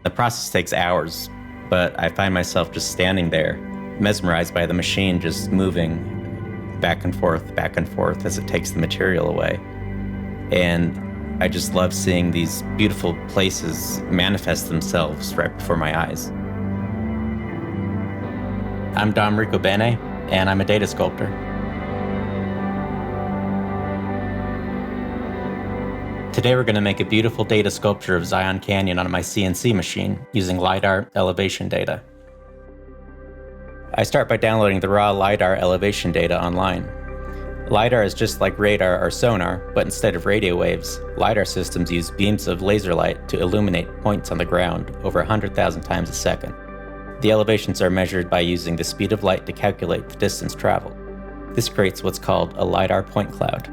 The process takes hours, but I find myself just standing there, mesmerized by the machine just moving back and forth as it takes the material away. And I just love seeing these beautiful places manifest themselves right before my eyes. I'm Dom Ricobene, and I'm a data sculptor. Today we're going to make a beautiful data sculpture of Zion Canyon on my CNC machine using LiDAR elevation data. I start by downloading the raw LiDAR elevation data online. LiDAR is just like radar or sonar, but instead of radio waves, LiDAR systems use beams of laser light to illuminate points on the ground over 100,000 times a second. The elevations are measured by using the speed of light to calculate the distance traveled. This creates what's called a LiDAR point cloud.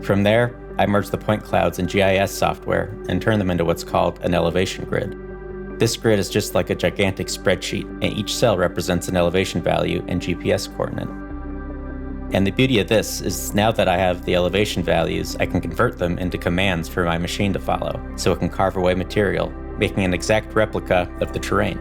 From there, I merge the point clouds in GIS software and turn them into what's called an elevation grid. This grid is just like a gigantic spreadsheet, and each cell represents an elevation value and GPS coordinate. And the beauty of this is now that I have the elevation values, I can convert them into commands for my machine to follow, so it can carve away material, making an exact replica of the terrain.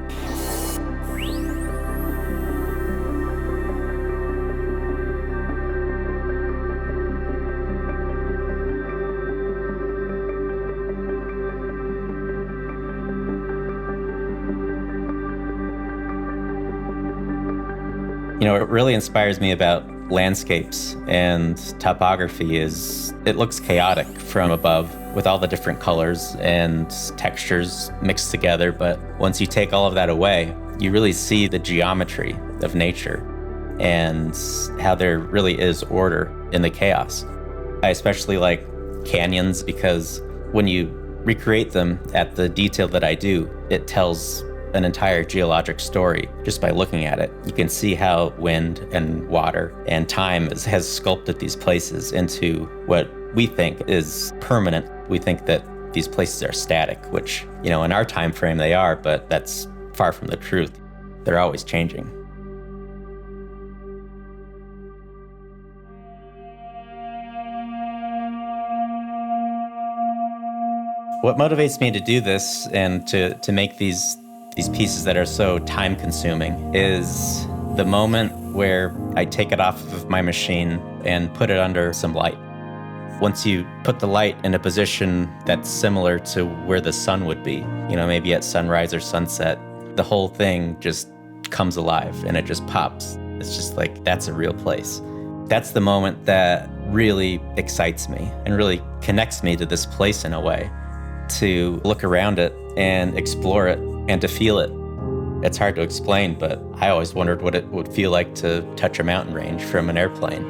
What really inspires me about landscapes and topography is it looks chaotic from above with all the different colors and textures mixed together. But once you take all of that away, you really see the geometry of nature and how there really is order in the chaos. I especially like canyons because when you recreate them at the detail that I do, it tells an entire geologic story just by looking at it. You can see how wind and water and time has sculpted these places into what we think is permanent. We think that these places are static, which, in our time frame they are, but that's far from the truth. They're always changing. What motivates me to do this and to make these pieces that are so time-consuming is the moment where I take it off of my machine and put it under some light. Once you put the light in a position that's similar to where the sun would be, maybe at sunrise or sunset, the whole thing just comes alive and it just pops. It's just like, that's a real place. That's the moment that really excites me and really connects me to this place in a way, to look around it and explore it and to feel it. It's hard to explain, but I always wondered what it would feel like to touch a mountain range from an airplane.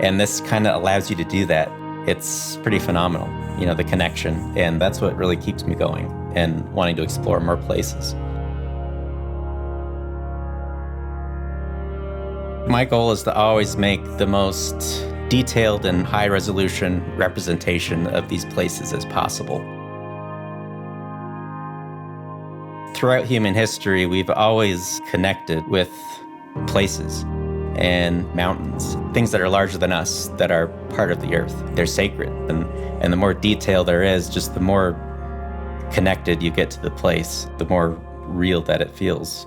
And this kind of allows you to do that. It's pretty phenomenal, the connection. And that's what really keeps me going and wanting to explore more places. My goal is to always make the most detailed and high-resolution representation of these places as possible. Throughout human history, we've always connected with places and mountains, things that are larger than us, that are part of the earth. They're sacred, and the more detail there is, just the more connected you get to the place, the more real that it feels.